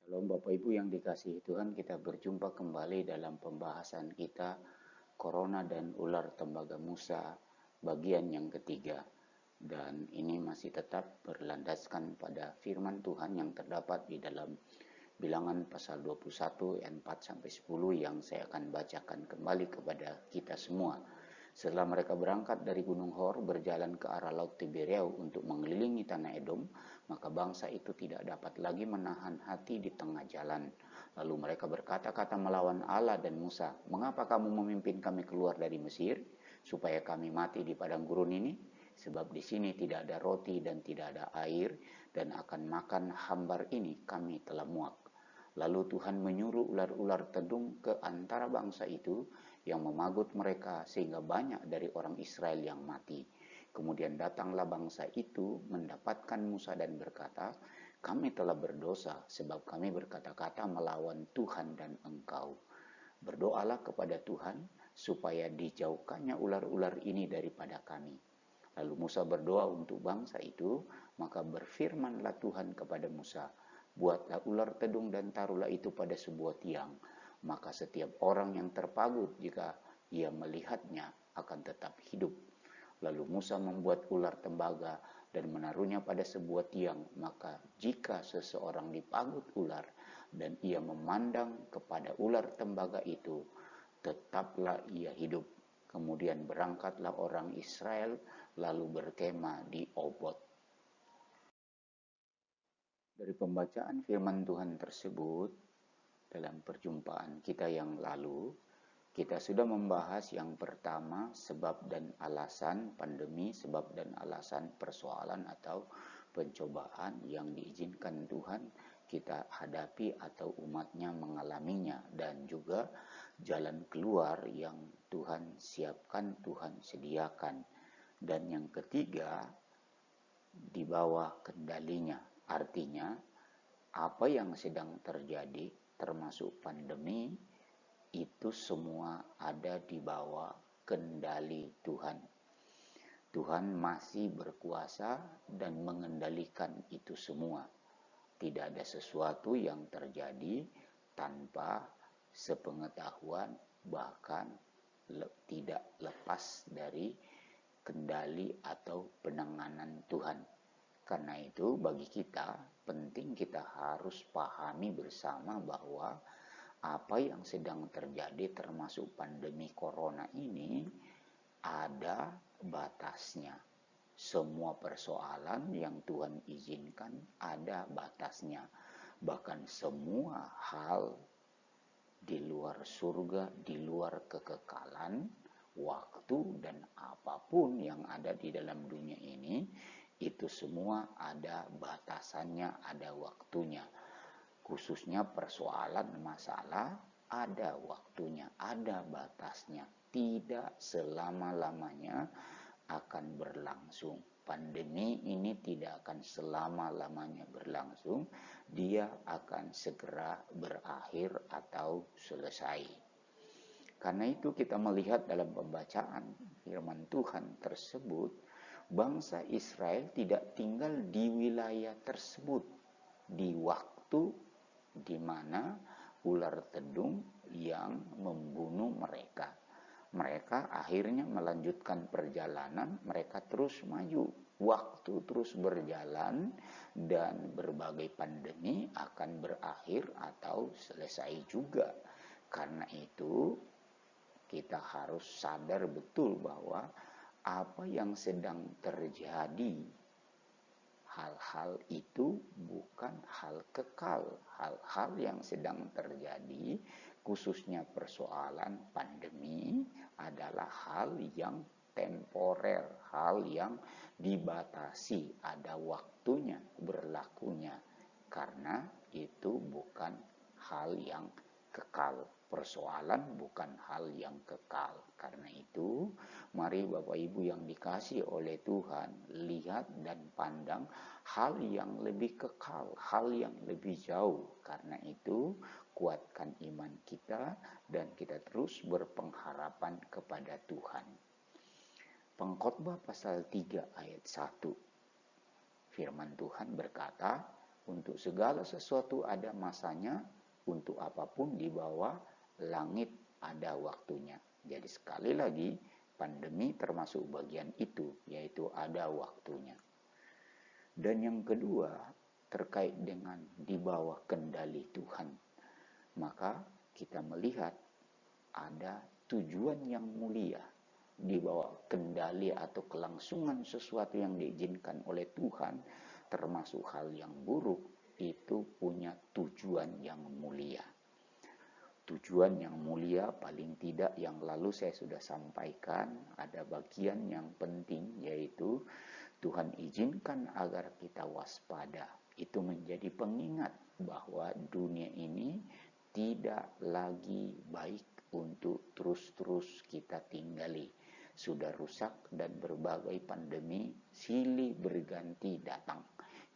Shalom Bapak Ibu yang dikasihi Tuhan, kita berjumpa kembali dalam pembahasan kita Corona dan Ular Tembaga Musa bagian yang ketiga. Dan ini masih tetap berlandaskan pada firman Tuhan yang terdapat di dalam Bilangan pasal 21 ayat 4-10 yang saya akan bacakan kembali kepada kita semua. Setelah mereka berangkat dari Gunung Hor berjalan ke arah Laut Tiberias untuk mengelilingi tanah Edom, maka bangsa itu tidak dapat lagi menahan hati di tengah jalan. Lalu mereka berkata-kata melawan Allah dan Musa, "Mengapa kamu memimpin kami keluar dari Mesir, supaya kami mati di padang gurun ini? Sebab di sini tidak ada roti dan tidak ada air, dan akan makan hambar ini kami telah muak." Lalu Tuhan menyuruh ular-ular tedung ke antara bangsa itu yang memagut mereka sehingga banyak dari orang Israel yang mati. Kemudian datanglah bangsa itu mendapatkan Musa dan berkata, "Kami telah berdosa sebab kami berkata-kata melawan Tuhan dan engkau. Berdoalah kepada Tuhan supaya dijauhkannya ular-ular ini daripada kami." Lalu Musa berdoa untuk bangsa itu, maka berfirmanlah Tuhan kepada Musa, "Buatlah ular tedung dan taruhlah itu pada sebuah tiang. Maka setiap orang yang terpagut jika ia melihatnya akan tetap hidup." Lalu Musa membuat ular tembaga dan menaruhnya pada sebuah tiang. Maka jika seseorang dipagut ular dan ia memandang kepada ular tembaga itu, tetaplah ia hidup. Kemudian berangkatlah orang Israel lalu berkemah di Obot. Dari pembacaan firman Tuhan tersebut, dalam perjumpaan kita yang lalu, kita sudah membahas yang pertama sebab dan alasan pandemi, sebab dan alasan persoalan atau pencobaan yang diizinkan Tuhan kita hadapi atau umatnya mengalaminya, dan juga jalan keluar yang Tuhan siapkan, Tuhan sediakan. Dan yang ketiga, di bawah kendalinya. Artinya, apa yang sedang terjadi termasuk pandemi itu semua ada di bawah kendali Tuhan. Tuhan masih berkuasa dan mengendalikan itu semua. Tidak ada sesuatu yang terjadi tanpa sepengetahuan, bahkan tidak lepas dari kendali atau penanganan Tuhan. Karena itu bagi kita penting kita harus pahami bersama bahwa apa yang sedang terjadi termasuk pandemi corona ini ada batasnya. Semua persoalan yang Tuhan izinkan ada batasnya. Bahkan semua hal di luar surga, di luar kekekalan, waktu, dan apapun yang ada di dalam dunia ini, itu semua ada batasannya, ada waktunya. Khususnya persoalan masalah, ada waktunya, ada batasnya. Tidak selama-lamanya akan berlangsung. Pandemi ini tidak akan selama-lamanya berlangsung. Dia akan segera berakhir atau selesai. Karena itu kita melihat dalam pembacaan firman Tuhan tersebut, bangsa Israel tidak tinggal di wilayah tersebut di waktu di mana ular tedung yang membunuh mereka. Mereka akhirnya melanjutkan perjalanan, mereka terus maju. Waktu terus berjalan dan berbagai pandemi akan berakhir atau selesai juga. Karena itu kita harus sadar betul bahwa apa yang sedang terjadi, hal-hal itu bukan hal kekal. Hal-hal yang sedang terjadi, khususnya persoalan pandemi, adalah hal yang temporer, hal yang dibatasi, ada waktunya berlakunya. Karena itu bukan hal yang kekal. Persoalan bukan hal yang kekal. Karena itu, mari Bapak Ibu yang dikasihi oleh Tuhan, lihat dan pandang hal yang lebih kekal, hal yang lebih jauh. Karena itu, kuatkan iman kita dan kita terus berpengharapan kepada Tuhan. Pengkhotbah pasal 3 ayat 1. Firman Tuhan berkata, Untuk segala sesuatu ada masanya, untuk apapun di bawah langit ada waktunya. Jadi sekali lagi, pandemi termasuk bagian itu, yaitu ada waktunya. Dan yang kedua, terkait dengan di bawah kendali Tuhan. Maka kita melihat ada tujuan yang mulia di bawah kendali atau kelangsungan sesuatu yang diizinkan oleh Tuhan, termasuk hal yang buruk, itu punya tujuan yang mulia. Tujuan yang mulia paling tidak yang lalu saya sudah sampaikan, ada bagian yang penting, yaitu Tuhan izinkan agar kita waspada. Itu menjadi pengingat bahwa dunia ini tidak lagi baik untuk terus-terus kita tinggali. Sudah rusak dan berbagai pandemi silih berganti datang.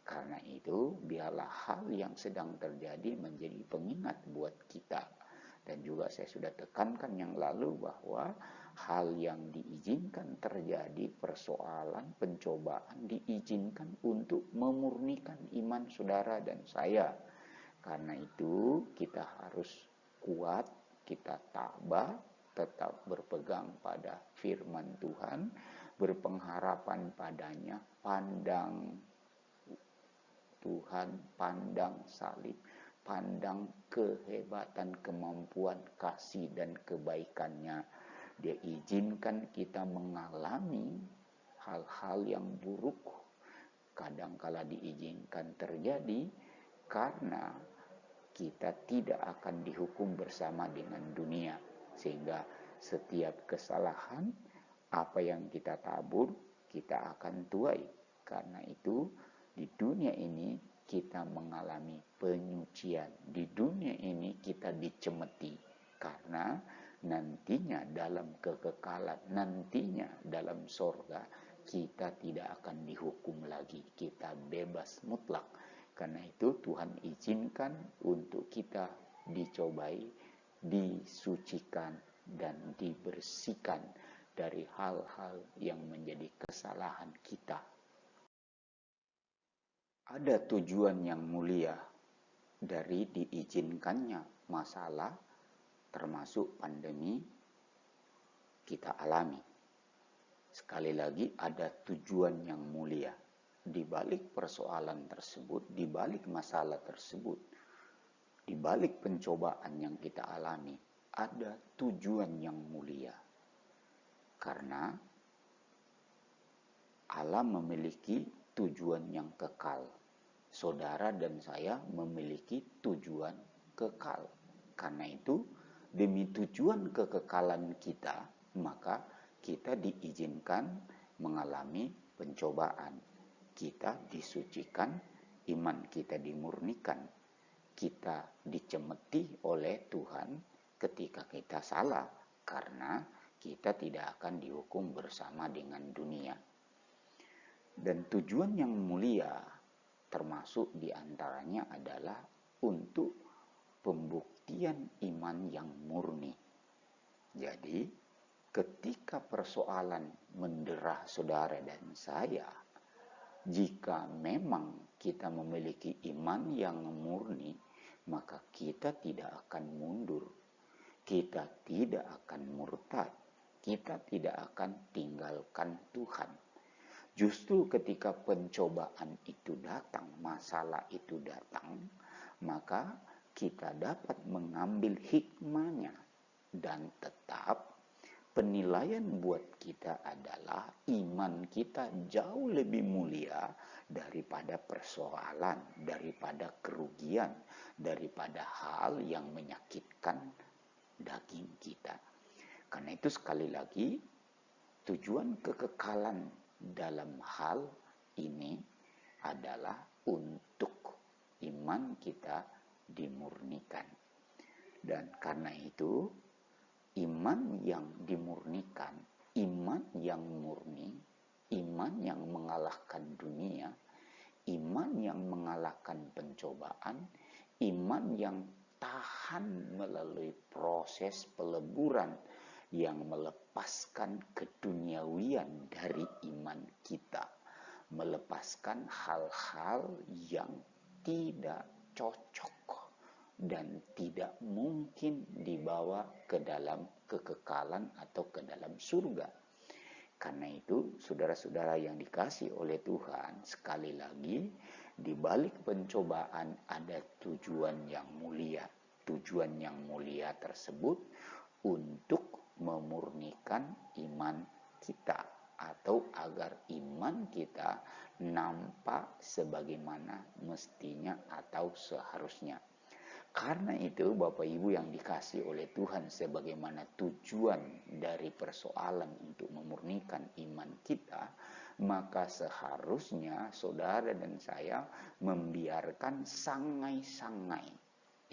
Karena itu, biarlah hal yang sedang terjadi menjadi pengingat buat kita. Dan juga saya sudah tekankan yang lalu bahwa hal yang diizinkan terjadi, persoalan, pencobaan, diizinkan untuk memurnikan iman saudara dan saya. Karena itu kita harus kuat, kita tabah, tetap berpegang pada firman Tuhan, berpengharapan padanya, pandang Tuhan, pandang salib, pandang kehebatan, kemampuan, kasih, dan kebaikannya. Dia izinkan kita mengalami hal-hal yang buruk, kadangkala diizinkan terjadi, karena kita tidak akan dihukum bersama dengan dunia. Sehingga setiap kesalahan, apa yang kita tabur, kita akan tuai. Karena itu, di dunia ini kita mengalami penyucian. Di dunia ini kita dicemeti. Karena nantinya dalam kekekalan, nantinya dalam sorga, kita tidak akan dihukum lagi. Kita bebas mutlak. Karena itu Tuhan izinkan untuk kita dicobai, disucikan, dan dibersihkan dari hal-hal yang menjadi kesalahan kita. Ada tujuan yang mulia dari diizinkannya masalah, termasuk pandemi kita alami. Sekali lagi, ada tujuan yang mulia. Di balik persoalan tersebut, di balik masalah tersebut, di balik pencobaan yang kita alami, ada tujuan yang mulia. Karena Allah memiliki tujuan yang kekal. Saudara dan saya memiliki tujuan kekal. Karena itu, demi tujuan kekekalan kita, maka kita diizinkan mengalami pencobaan. Kita disucikan, iman kita dimurnikan. Kita dicemeti oleh Tuhan ketika kita salah, karena kita tidak akan dihukum bersama dengan dunia. Dan tujuan yang mulia termasuk diantaranya adalah untuk pembuktian iman yang murni. Jadi, ketika persoalan mendera saudara dan saya, jika memang kita memiliki iman yang murni, maka kita tidak akan mundur, kita tidak akan murtad, kita tidak akan tinggalkan Tuhan. Justru ketika pencobaan itu datang, masalah itu datang, maka kita dapat mengambil hikmahnya. Dan tetap penilaian buat kita adalah iman kita jauh lebih mulia daripada persoalan, daripada kerugian, daripada hal yang menyakitkan daging kita. Karena itu sekali lagi, tujuan kekekalan dalam hal ini adalah untuk iman kita dimurnikan. Dan karena itu, iman yang dimurnikan, iman yang murni, iman yang mengalahkan dunia, iman yang mengalahkan pencobaan, iman yang tahan melalui proses peleburan, yang melepaskan keduniawian dari iman kita, melepaskan hal-hal yang tidak cocok dan tidak mungkin dibawa ke dalam kekekalan atau ke dalam surga. Karena itu, saudara-saudara yang dikasihi oleh Tuhan, sekali lagi, di balik pencobaan ada tujuan yang mulia. Tujuan yang mulia tersebut untuk memurnikan iman kita, atau agar iman kita nampak sebagaimana mestinya atau seharusnya. Karena itu Bapak Ibu yang dikasihi oleh Tuhan, sebagaimana tujuan dari persoalan untuk memurnikan iman kita, maka seharusnya saudara dan saya membiarkan sangai-sangai,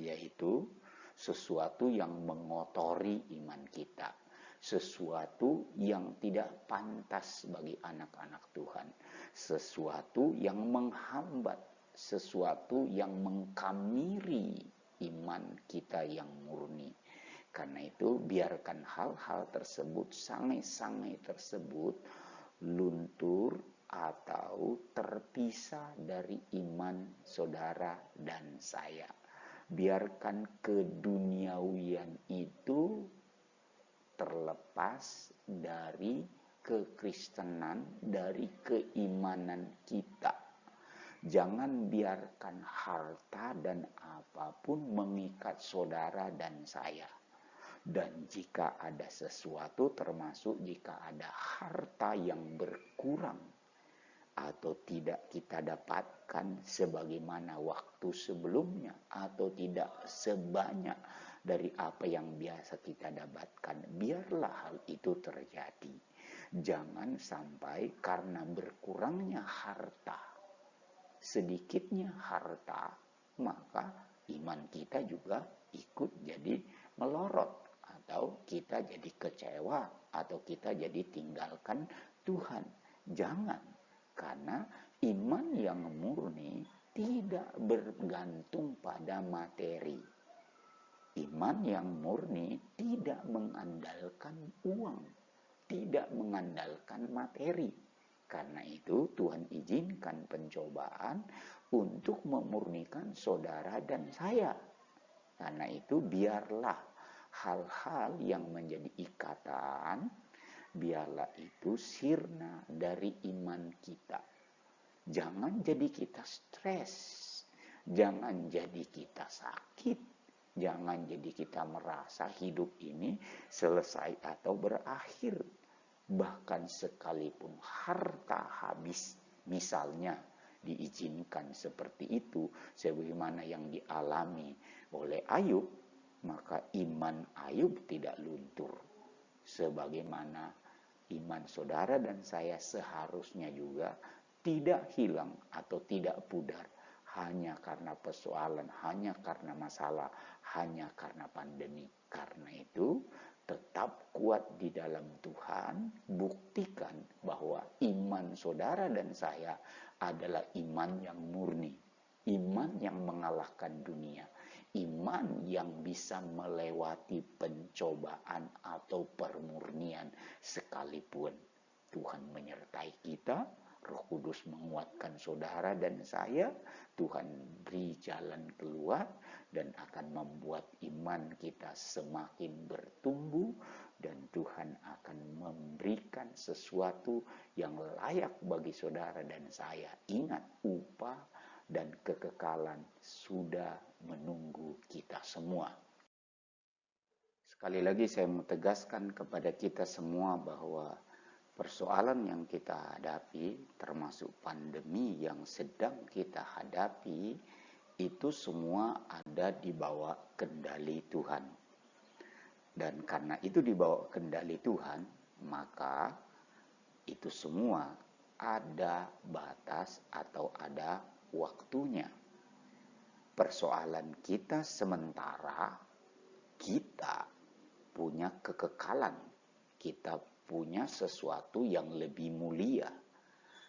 yaitu sesuatu yang mengotori iman kita, sesuatu yang tidak pantas bagi anak-anak Tuhan, sesuatu yang menghambat, sesuatu yang mengkamiri iman kita yang murni. Karena itu biarkan hal-hal tersebut, sangai-sangai tersebut luntur atau terpisah dari iman saudara dan saya. Biarkan keduniawian itu terlepas dari kekristenan, dari keimanan kita. Jangan biarkan harta dan apapun mengikat saudara dan saya. Dan jika ada sesuatu, termasuk jika ada harta yang berkurang atau tidak kita dapatkan sebagaimana waktu sebelumnya, atau tidak sebanyak dari apa yang biasa kita dapatkan, biarlah hal itu terjadi. Jangan sampai karena berkurangnya harta, sedikitnya harta, maka iman kita juga ikut jadi melorot, atau kita jadi kecewa, atau kita jadi tinggalkan Tuhan. Jangan, karena iman yang murni tidak bergantung pada materi. Iman yang murni tidak mengandalkan uang, tidak mengandalkan materi. Karena itu Tuhan izinkan pencobaan untuk memurnikan saudara dan saya. Karena itu biarlah hal-hal yang menjadi ikatan, biarlah itu sirna dari iman kita. Jangan jadi kita stres, jangan jadi kita sakit, jangan jadi kita merasa hidup ini selesai atau berakhir. Bahkan sekalipun harta habis, misalnya diizinkan seperti itu, sebagaimana yang dialami oleh Ayub, maka iman Ayub tidak luntur. Sebagaimana iman saudara dan saya seharusnya juga tidak hilang atau tidak pudar hanya karena persoalan, hanya karena masalah, hanya karena pandemi. Karena itu tetap kuat di dalam Tuhan, buktikan bahwa iman saudara dan saya adalah iman yang murni, iman yang mengalahkan dunia, iman yang bisa melewati pencobaan atau permurnian sekalipun. Tuhan menyertai kita, Roh Kudus menguatkan saudara dan saya, Tuhan beri jalan keluar dan akan membuat iman kita semakin bertumbuh, dan Tuhan akan memberikan sesuatu yang layak bagi saudara dan saya. Ingat, upah dan kekekalan sudah menunggu kita semua. Sekali lagi saya mau tegaskan kepada kita semua bahwa persoalan yang kita hadapi, termasuk pandemi yang sedang kita hadapi, itu semua ada di bawah kendali Tuhan. Dan karena itu di bawah kendali Tuhan, maka itu semua ada batas atau ada waktunya. Persoalan kita sementara, kita punya kekekalan, kita punya sesuatu yang lebih mulia.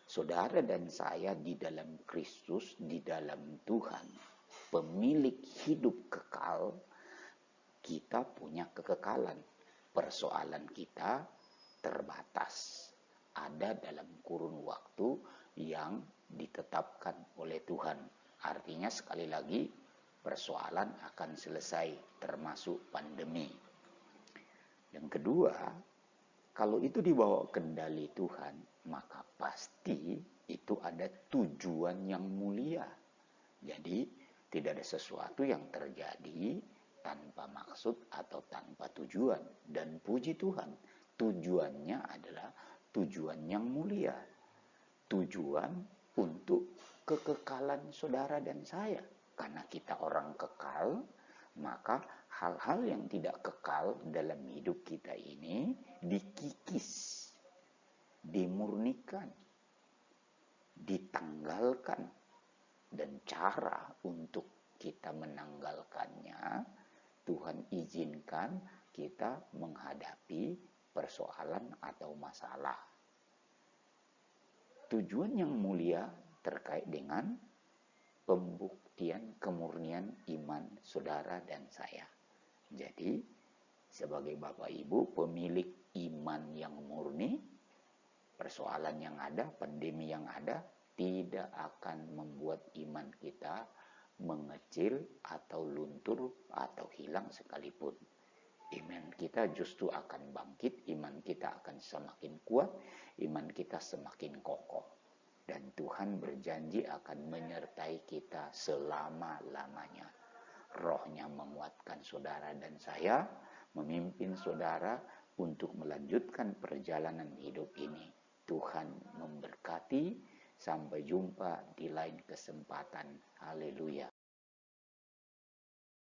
Saudara dan saya di dalam Kristus, di dalam Tuhan, pemilik hidup kekal, kita punya kekekalan. Persoalan kita terbatas, ada dalam kurun waktu yang ditetapkan oleh Tuhan. Artinya sekali lagi persoalan akan selesai termasuk pandemi. Yang kedua, kalau itu dibawa kendali Tuhan, maka pasti itu ada tujuan yang mulia. Jadi tidak ada sesuatu yang terjadi tanpa maksud atau tanpa tujuan. Dan puji Tuhan, tujuannya adalah tujuan yang mulia. Tujuan untuk kekekalan saudara dan saya. Karena kita orang kekal, maka hal-hal yang tidak kekal dalam hidup kita ini dikikis, dimurnikan, ditanggalkan. Dan cara untuk kita menanggalkannya, Tuhan izinkan kita menghadapi persoalan atau masalah. Tujuan yang mulia terkait dengan pembuktian kemurnian iman saudara dan saya. Jadi, sebagai Bapak Ibu pemilik iman yang murni, persoalan yang ada, pandemi yang ada, tidak akan membuat iman kita mengecil atau luntur atau hilang sekalipun. Iman kita justru akan bangkit, iman kita akan semakin kuat, iman kita semakin kokoh. Dan Tuhan berjanji akan menyertai kita selama-lamanya. Rohnya menguatkan saudara dan saya, memimpin saudara untuk melanjutkan perjalanan hidup ini. Tuhan memberkati. Sampai jumpa di lain kesempatan. Haleluya.